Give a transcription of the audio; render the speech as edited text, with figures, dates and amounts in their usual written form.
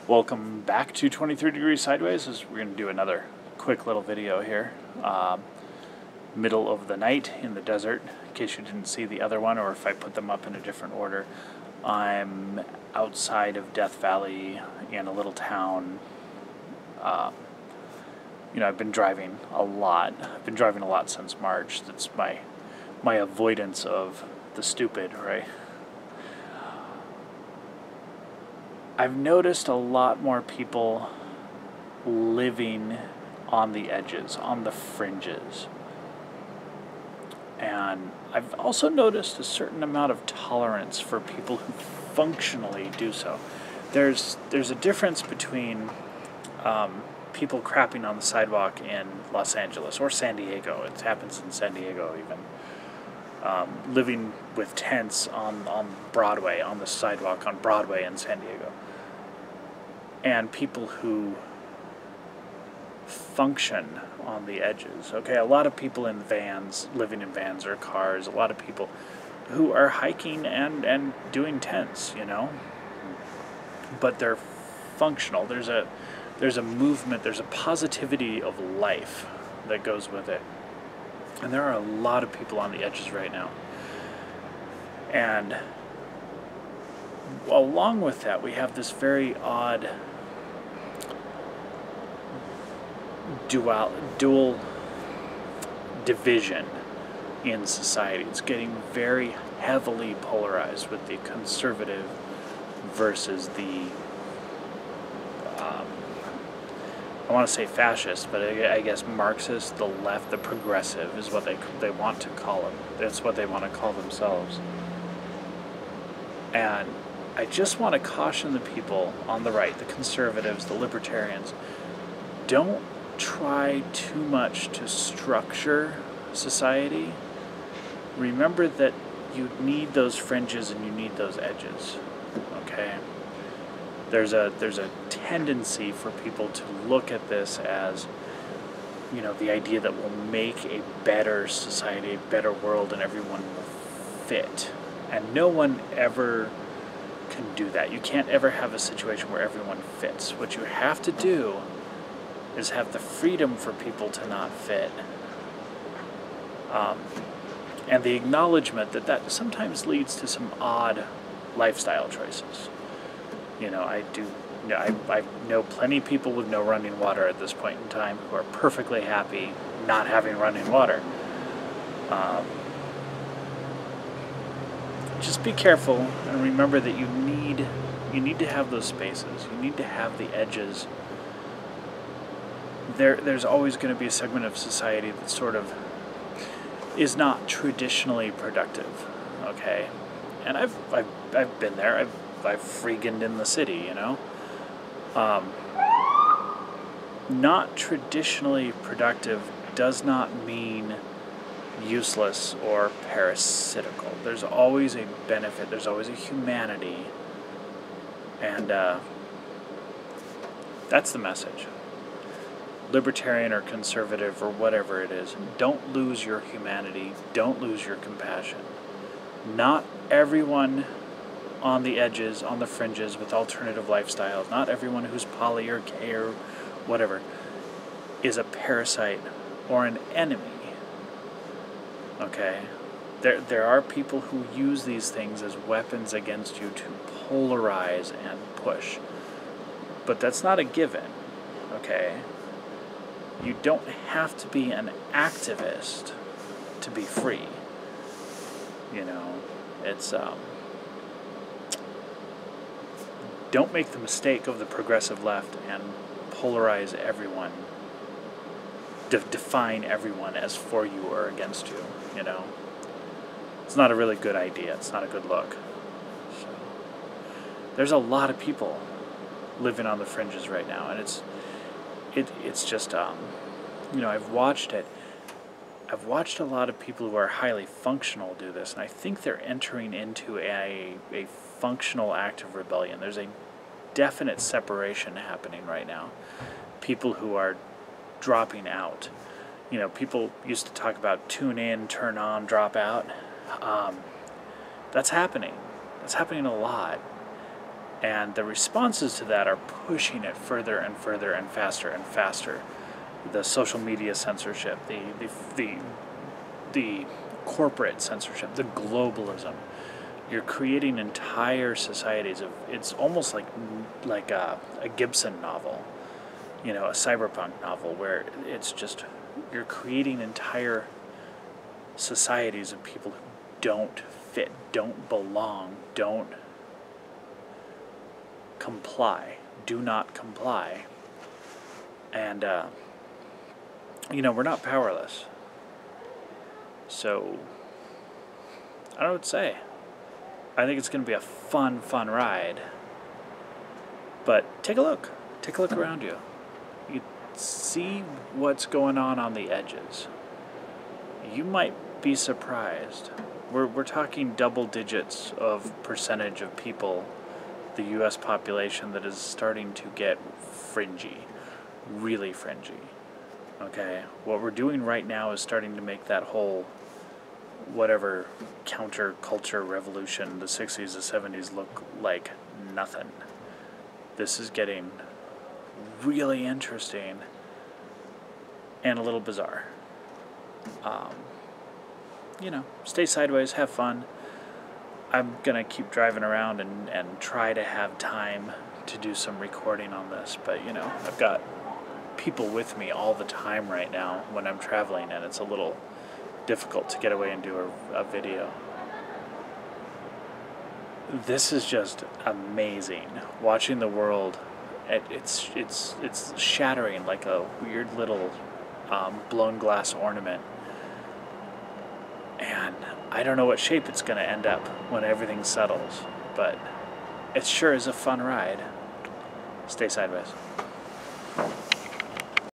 Welcome back to 23 Degrees Sideways. We're going to do another quick little video here. Middle of the night in the desert, in case you didn't see the other one, or if I put them up in a different order. I'm outside of Death Valley in a little town. I've been driving a lot. I've been driving a lot since March. That's my avoidance of the stupid, right? I've noticed a lot more people living on the edges, on the fringes. And I've also noticed a certain amount of tolerance for people who functionally do so. There's a difference between people crapping on the sidewalk in Los Angeles or San Diego. It happens in San Diego even. Living with tents on Broadway, on the sidewalk on Broadway in San Diego. And people who function on the edges. Okay, a lot of people in vans, living in vans or cars, a lot of people who are hiking and doing tents, but they're functional. There's a movement, there's a positivity of life that goes with it. And there are a lot of people on the edges right now. And along with that, we have this very odd dual division in society. It's getting very heavily polarized with the conservative versus the I want to say fascist, but I guess Marxist, the left, the progressive is what they want to call them. That's what they want to call themselves. And I just want to caution the people on the right, the conservatives, the libertarians, don't try too much to structure society. Remember that you need those fringes and you need those edges. Okay? There's a tendency for people to look at this as, the idea that we'll make a better society, a better world, and everyone will fit. And no one ever can do that. You can't ever have a situation where everyone fits. What you have to do is have the freedom for people to not fit. And the acknowledgement that sometimes leads to some odd lifestyle choices. I know plenty of people with no running water at this point in time who are perfectly happy not having running water. Just be careful and remember that you need to have those spaces. You need to have the edges. There's always going to be a segment of society that sort of is not traditionally productive, okay? And I've been there. I've freeganed in the city, Not traditionally productive does not mean useless or parasitical. There's always a benefit. There's always a humanity. And that's the message. Libertarian or conservative or whatever it is, don't lose your humanity, don't lose your compassion. Not everyone on the edges, on the fringes with alternative lifestyles, not everyone who's poly or gay or whatever is a parasite or an enemy. Okay? There are people who use these things as weapons against you to polarize and push. But that's not a given. Okay? You don't have to be an activist to be free. It's don't make the mistake of the progressive left and polarize everyone, define everyone as for you or against you. It's not a really good idea. It's not a good look. So, there's a lot of people living on the fringes right now, and it's just I've watched it. I've watched a lot of people who are highly functional do this, and I think they're entering into a functional act of rebellion. There's a definite separation happening right now. People who are dropping out. People used to talk about tune in, turn on, drop out. That's happening. That's happening a lot. And the responses to that are pushing it further and further and faster and faster. The social media censorship, the corporate censorship, the globalism. You're creating entire societies of, it's almost like a Gibson novel, a cyberpunk novel, where it's just, you're creating entire societies of people who don't fit, don't belong, don't comply, do not comply. And, we're not powerless. So, I don't know what to say. I think it's going to be a fun ride. But take a look. Take a look around you. You see what's going on the edges. You might be surprised. We're talking double digits of percentage of people, the U.S. population, that is starting to get fringy, really fringy. Okay, what we're doing right now is starting to make that whole whatever counterculture revolution, the 60s, the 70s, look like nothing. This is getting really interesting and a little bizarre. Stay sideways, have fun. I'm going to keep driving around and try to have time to do some recording on this, but I've got people with me all the time right now when I'm traveling, and it's a little difficult to get away and do a video. This is just amazing. Watching the world, it's shattering like a weird little blown glass ornament. And I don't know what shape it's going to end up when everything settles, but it sure is a fun ride. Stay sideways.